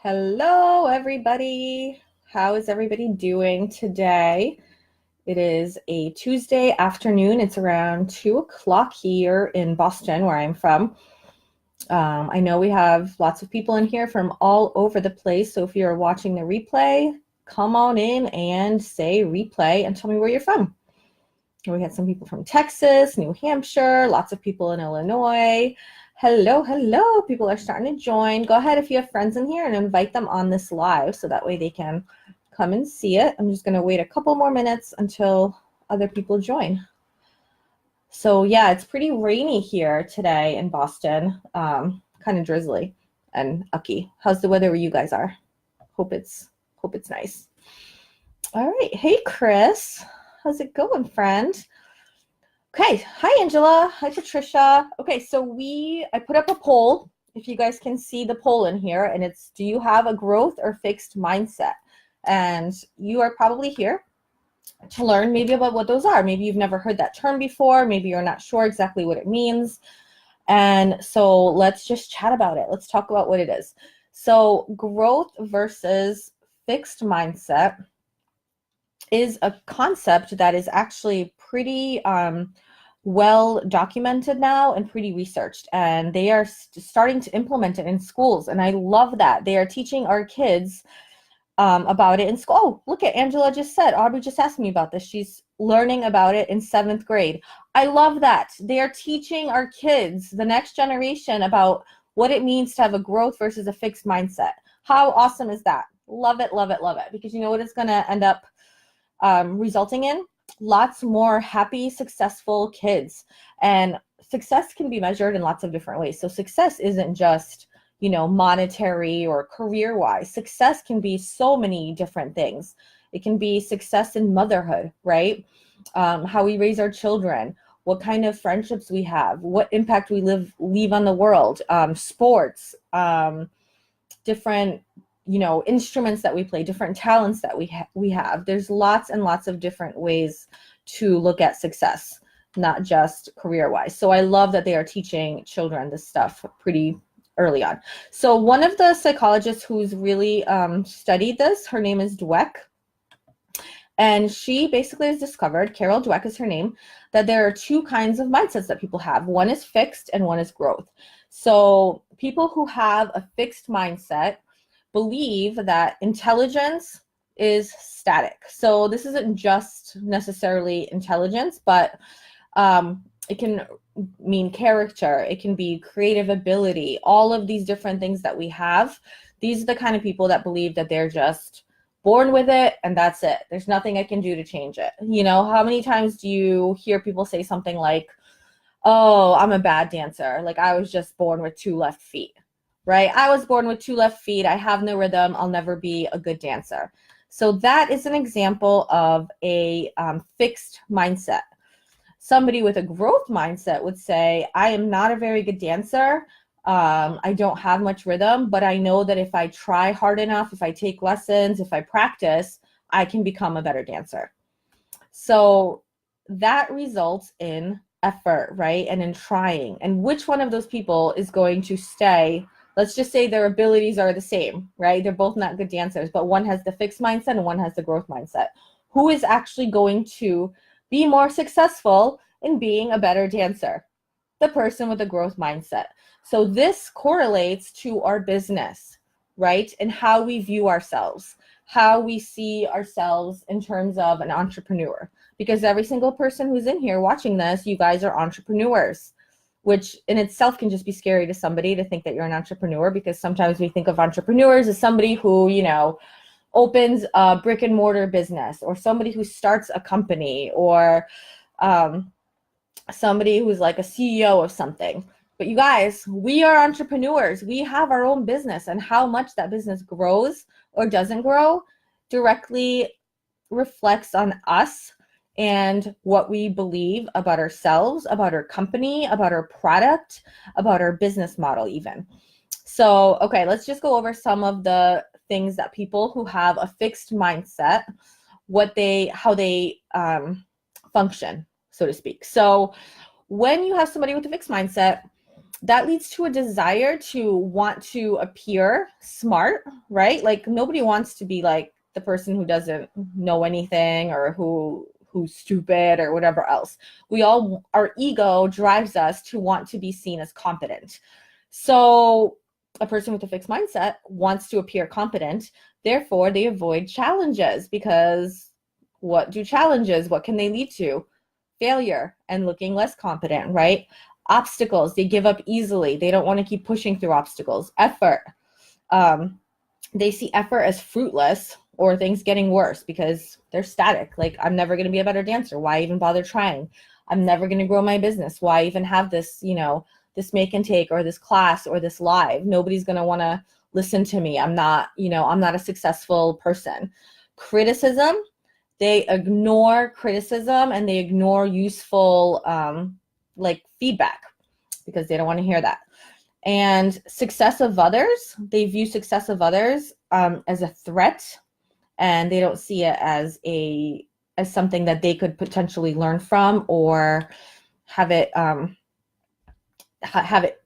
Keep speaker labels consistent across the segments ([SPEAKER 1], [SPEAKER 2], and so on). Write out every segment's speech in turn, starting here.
[SPEAKER 1] Hello, everybody. How is everybody doing today? It is a Tuesday afternoon. It's around 2 o'clock here in Boston, where I'm from. I know we have lots of people in here from all over the place. So if you're watching the replay, come on in and say replay and tell me where you're from. We had some people from Texas, New Hampshire, lots of people in Illinois. Hello, hello. People are starting to join. Go ahead if you have friends in here and invite them on this live so that way they can come and see it. I'm just going to wait a couple more minutes until other people join. So yeah, it's pretty rainy here today in Boston, kind of drizzly and ucky. How's the weather where you guys are? Hope it's nice. All right. Hey, Chris. How's it going, friend? Okay. Hi, Angela. Hi, Patricia. Okay, so I put up a poll, if you guys can see the poll in here, and it's, do you have a growth or fixed mindset? And you are probably here to learn maybe about what those are. Maybe you've never heard that term before. Maybe you're not sure exactly what it means. And so let's just chat about it. Let's talk about what it is. So growth versus fixed mindset is a concept that is actually pretty well documented now and pretty researched, and they are starting to implement it in schools, and I love that. They are teaching our kids about it in school. Oh, look at Angela just said, Aubrey just asked me about this. She's learning about it in 7th grade. I love that. They are teaching our kids, the next generation, about what it means to have a growth versus a fixed mindset. How awesome is that? Love it, love it, love it. Because you know what it's going to end up resulting in? Lots more happy, successful kids. And success can be measured in lots of different ways. So success isn't just, monetary or career-wise. Success can be so many different things. It can be success in motherhood, right? How we raise our children, what kind of friendships we have, what impact we leave on the world, sports, different instruments that we play, different talents that we have. There's lots and lots of different ways to look at success, not just career-wise. So I love that they are teaching children this stuff pretty early on. So one of the psychologists who's really studied this, her name is Dweck, and she basically has discovered, Carol Dweck is her name, that there are two kinds of mindsets that people have. One is fixed and one is growth. So people who have a fixed mindset believe that intelligence is static. So this isn't just necessarily intelligence, but it can mean character. It can be creative ability, all of these different things that we have. These are the kind of people that believe that they're just born with it and that's it. There's nothing I can do to change it. How many times do you hear people say something like, oh, I'm a bad dancer. Like I was just born with 2 left feet. Right? I was born with 2 left feet. I have no rhythm. I'll never be a good dancer. So that is an example of a fixed mindset. Somebody with a growth mindset would say, I am not a very good dancer. I don't have much rhythm, but I know that if I try hard enough, if I take lessons, if I practice, I can become a better dancer. So that results in effort, right? And in trying. And which one of those people is going to stay? Let's just say their abilities are the same, right? They're both not good dancers, but one has the fixed mindset and one has the growth mindset. Who is actually going to be more successful in being a better dancer? The person with the growth mindset. So this correlates to our business, right? And how we view ourselves, how we see ourselves in terms of an entrepreneur. Because every single person who's in here watching this, you guys are entrepreneurs, which in itself can just be scary to somebody to think that you're an entrepreneur, because sometimes we think of entrepreneurs as somebody who, opens a brick and mortar business, or somebody who starts a company, or somebody who's like a CEO of something. But you guys, we are entrepreneurs. We have our own business, and how much that business grows or doesn't grow directly reflects on us and what we believe about ourselves, about our company, about our product, about our business model even. So, okay, let's just go over some of the things that people who have a fixed mindset, how they function, so to speak. So when you have somebody with a fixed mindset, that leads to a desire to want to appear smart, right? Like nobody wants to be like the person who doesn't know anything or who's stupid or whatever else. Our ego drives us to want to be seen as competent. So a person with a fixed mindset wants to appear competent. Therefore, they avoid challenges because what can they lead to? Failure and looking less competent, right? Obstacles, they give up easily. They don't want to keep pushing through obstacles. Effort, they see effort as fruitless or things getting worse because they're static. Like, I'm never going to be a better dancer. Why even bother trying? I'm never going to grow my business. Why even have this, this make and take or this class or this live? Nobody's going to want to listen to me. I'm not a successful person. Criticism, they ignore criticism and they ignore useful feedback because they don't want to hear that. And success of others, they view success of others as a threat, and they don't see it as something that they could potentially learn from or have it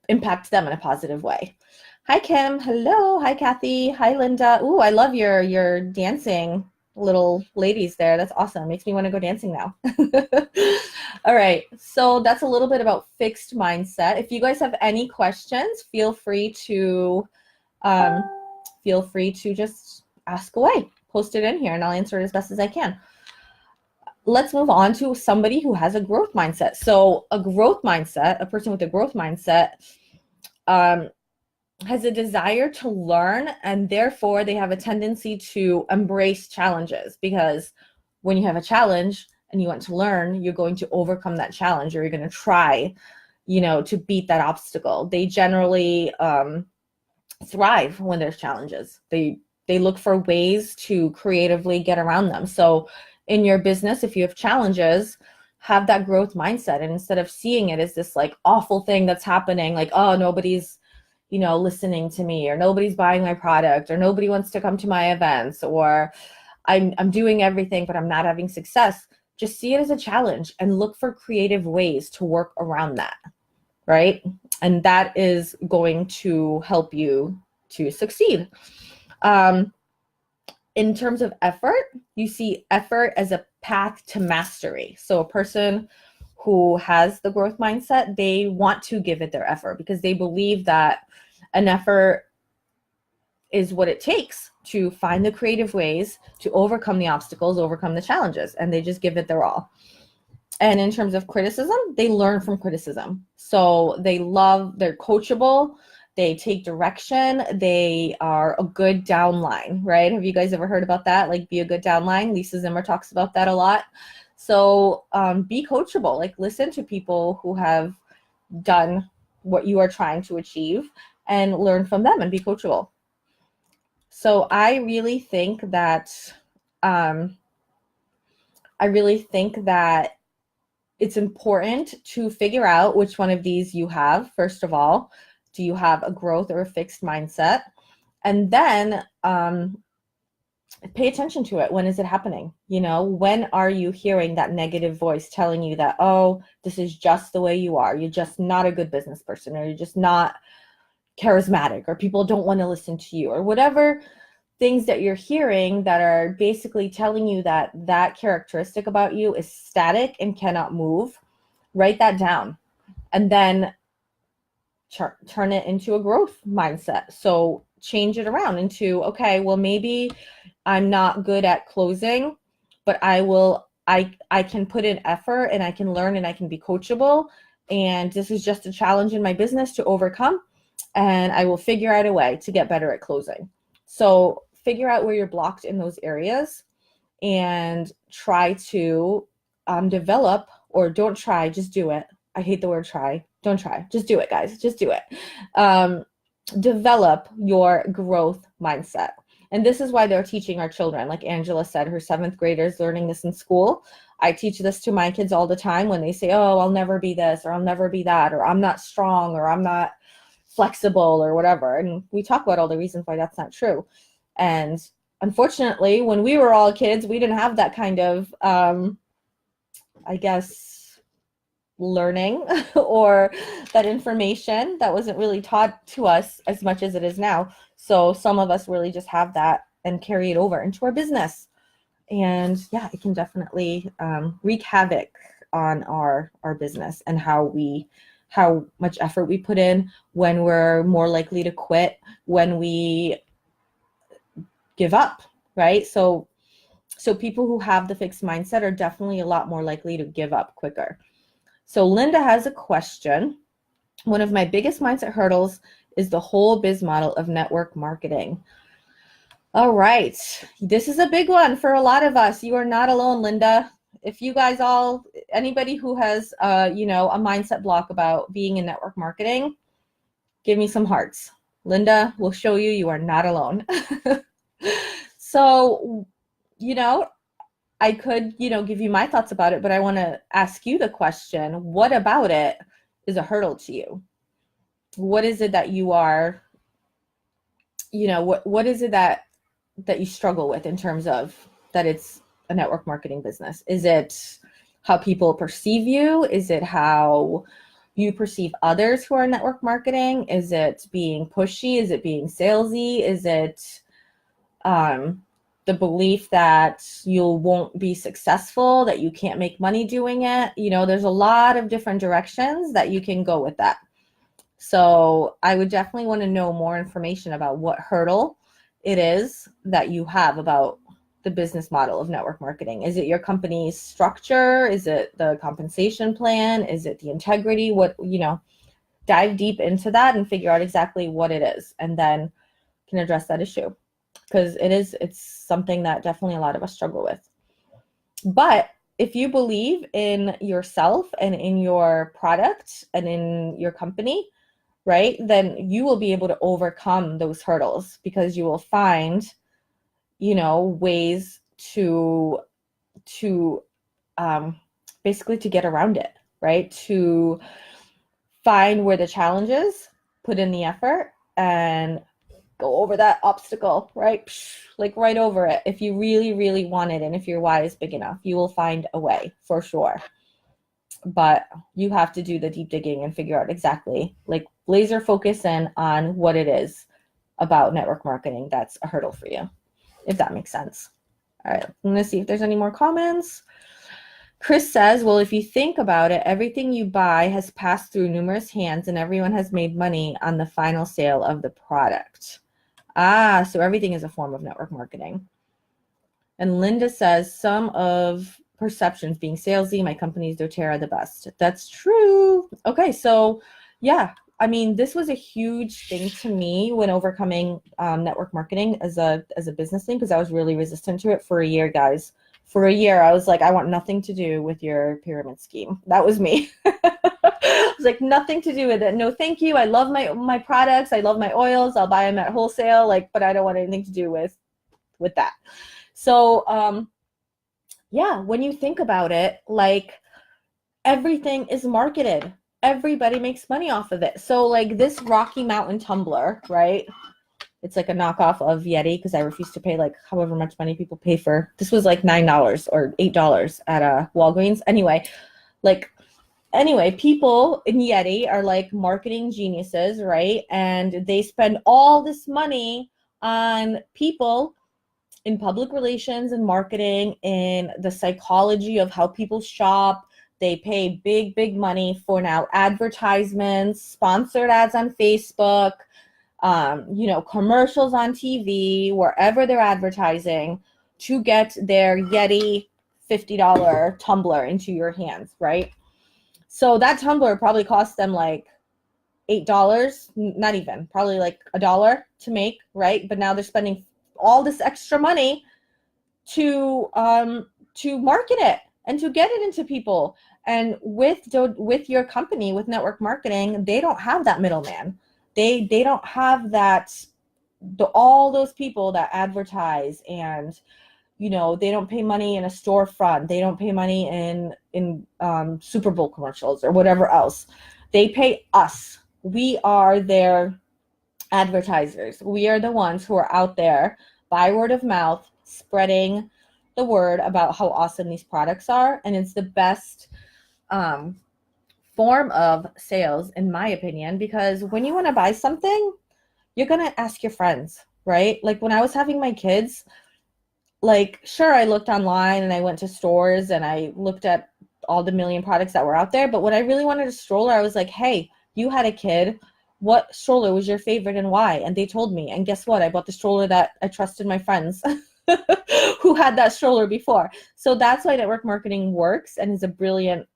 [SPEAKER 1] impact them in a positive way. Hi, Kim. Hello. Hi, Kathy. Hi, Linda. Ooh, I love your dancing little ladies there. That's awesome. Makes me want to go dancing now. All right. So that's a little bit about fixed mindset. If you guys have any questions, feel free to just ask away. Post it in here and I'll answer it as best as I can. Let's move on to somebody who has a growth mindset. So a person with a growth mindset has a desire to learn, and therefore they have a tendency to embrace challenges, because when you have a challenge and you want to learn, you're going to overcome that challenge, or you're going to try, to beat that obstacle. They generally thrive when there's challenges. They look for ways to creatively get around them. So in your business, if you have challenges, have that growth mindset, and instead of seeing it as this like awful thing that's happening, like, oh, nobody's listening to me, or nobody's buying my product, or nobody wants to come to my events, or I'm doing everything but I'm not having success. Just see it as a challenge and look for creative ways to work around that, right? And that is going to help you to succeed. In terms of effort, you see effort as a path to mastery. So a person who has the growth mindset, they want to give it their effort because they believe that an effort is what it takes to find the creative ways to overcome the obstacles, overcome the challenges, and they just give it their all. And in terms of criticism, they learn from criticism. So they're coachable, they take direction, they are a good downline, right? Have you guys ever heard about that? Like, be a good downline. Lisa Zimmer talks about that a lot. So be coachable, like listen to people who have done what you are trying to achieve and learn from them and be coachable. So I really think that it's important to figure out which one of these you have. First of all, do you have a growth or a fixed mindset? And then pay attention to it. When is it happening? When are you hearing that negative voice telling you that, oh, this is just the way you are. You're just not a good business person, or you're just not charismatic, or people don't want to listen to you, or whatever things that you're hearing that are basically telling you that that characteristic about you is static and cannot move. Write that down and then turn it into a growth mindset. So change it around into, okay, well, maybe I'm not good at closing, but I can put in effort and I can learn and I can be coachable. And this is just a challenge in my business to overcome. And I will figure out a way to get better at closing. So figure out where you're blocked in those areas and try to develop, or don't try, just do it. I hate the word try. Don't try. Just do it, guys. Just do it. Develop your growth mindset. And this is why they're teaching our children. Like Angela said, her 7th graders learning this in school. I teach this to my kids all the time when they say, oh, I'll never be this, or I'll never be that, or I'm not strong, or I'm not flexible, or whatever. And we talk about all the reasons why that's not true. And unfortunately, when we were all kids, we didn't have that kind of, I guess, learning or that information that wasn't really taught to us as much as it is now. So some of us really just have that and carry it over into our business. And yeah, it can definitely wreak havoc on our business and how much effort we put in, when we're more likely to quit, when we give up, right? So people who have the fixed mindset are definitely a lot more likely to give up quicker. So Linda has a question. One of my biggest mindset hurdles is the whole biz model of network marketing. All right. This is a big one for a lot of us. You are not alone, Linda. If you guys anybody who has, a mindset block about being in network marketing, give me some hearts. Linda will show you are not alone. So, I could, give you my thoughts about it, but I want to ask you the question, what about it is a hurdle to you? What is it that you are, what is it that you struggle with in terms of that it's a network marketing business? Is it how people perceive you? Is it how you perceive others who are network marketing? Is it being pushy? Is it being salesy? Is it the belief that you won't be successful, that you can't make money doing it? There's a lot of different directions that you can go with that. So I would definitely want to know more information about what hurdle it is that you have about the business model of network marketing. Is it your company's structure? Is it the compensation plan? Is it the integrity? Dive deep into that and figure out exactly what it is, and then can address that issue, because it's something that definitely a lot of us struggle with. But if you believe in yourself and in your product and in your company, right, then you will be able to overcome those hurdles, because you will find, ways to basically to get around it, right? To find where the challenge is, put in the effort, and go over that obstacle, right? Like right over it. If you really, really want it, and if your why is big enough, you will find a way for sure. But you have to do the deep digging and figure out exactly, like laser focus in on what it is about network marketing that's a hurdle for you, if that makes sense. All right, I'm going to see if there's any more comments. Chris says, well, if you think about it, everything you buy has passed through numerous hands and everyone has made money on the final sale of the product. So everything is a form of network marketing. And Linda says, some of perceptions being salesy, my company's doTERRA the best. That's true. Okay, so yeah, I mean, this was a huge thing to me when overcoming network marketing as a business thing, because I was really resistant to it for a year, guys. For a year, I was like, I want nothing to do with your pyramid scheme. That was me. I was like, nothing to do with it. No, thank you. I love my products. I love my oils. I'll buy them at wholesale, but I don't want anything to do with that. So, yeah, when you think about it, everything is marketed. Everybody makes money off of it. So this Rocky Mountain tumbler, right? It's like a knockoff of Yeti, because I refuse to pay however much money people pay for. This was $9 or $8 at Walgreens. Anyway, people in Yeti are marketing geniuses, right? And they spend all this money on people in public relations and marketing, in the psychology of how people shop. They pay big, big money for now advertisements, sponsored ads on Facebook, commercials on TV, wherever they're advertising, to get their Yeti $50 tumbler into your hands, right? So that tumbler probably cost them $8, not even, probably $1 to make, right? But now they're spending all this extra money to market it and to get it into people. And with your company, with network marketing, they don't have that middleman. They don't have all those people that advertise, and they don't pay money in a storefront. They don't pay money in Super Bowl commercials or whatever else. They pay us. We are their advertisers. We are the ones who are out there by word of mouth spreading the word about how awesome these products are. And it's the best form of sales, in my opinion, because when you want to buy something, you're going to ask your friends, right? Like when I was having my kids, like, sure, I looked online and I went to stores and I looked at all the million products that were out there. But when I really wanted a stroller, I was like, hey, you had a kid. What stroller was your favorite and why? And they told me. And guess what? I bought the stroller that I trusted my friends who had that stroller before. So that's why network marketing works and is a brilliant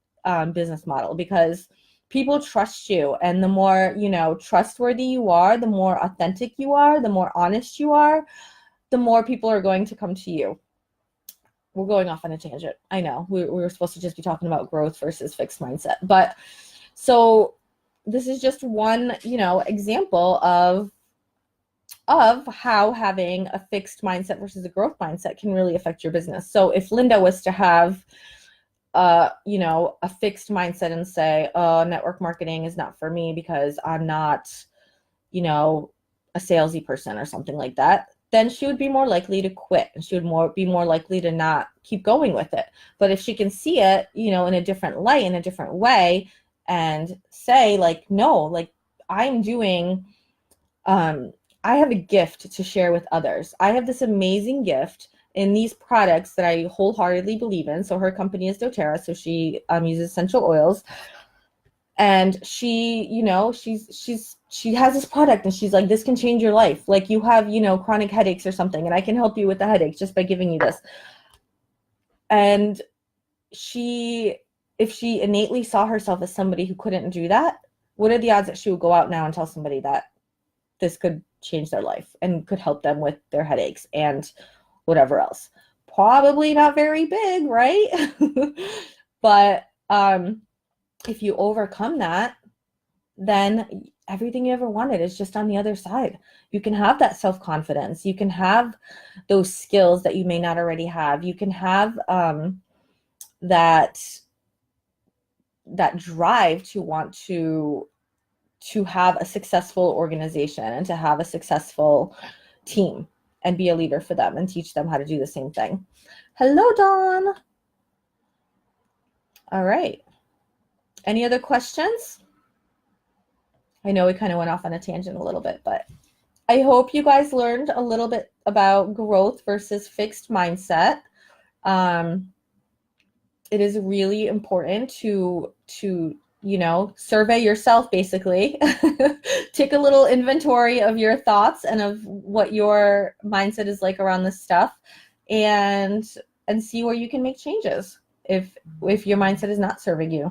[SPEAKER 1] business model, because people trust you. And the more, trustworthy you are, the more authentic you are, the more honest you are, the more people are going to come to you. We're going off on a tangent. I know we were supposed to just be talking about growth versus fixed mindset. But so this is just one, example of how having a fixed mindset versus a growth mindset can really affect your business. So if Linda was to have a fixed mindset and say, oh, network marketing is not for me because I'm not, a salesy person or something like that, then she would be more likely to quit, and she would be more likely to not keep going with it. But if she can see it, in a different light, in a different way, and say like, no, like I'm doing, I have a gift to share with others. I have this amazing gift in these products that I wholeheartedly believe in. So her company is doTERRA. So she uses essential oils. And she, she has this product and she's like, this can change your life. Like you have, chronic headaches or something, and I can help you with the headaches just by giving you this. And if she innately saw herself as somebody who couldn't do that, what are the odds that she would go out now and tell somebody that this could change their life and could help them with their headaches and whatever else? Probably not very big, right? But if you overcome that, then everything you ever wanted is just on the other side. You can have that self-confidence. You can have those skills that you may not already have. You can have that drive to want to have a successful organization and to have a successful team and be a leader for them and teach them how to do the same thing. Hello, Dawn. All right. Any other questions? I know we kind of went off on a tangent a little bit, but I hope you guys learned a little bit about growth versus fixed mindset. It is really important to survey yourself, basically. Take a little inventory of your thoughts and of what your mindset is like around this stuff, and see where you can make changes if your mindset is not serving you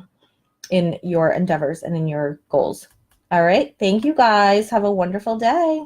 [SPEAKER 1] in your endeavors and in your goals. All right. Thank you guys. Have a wonderful day.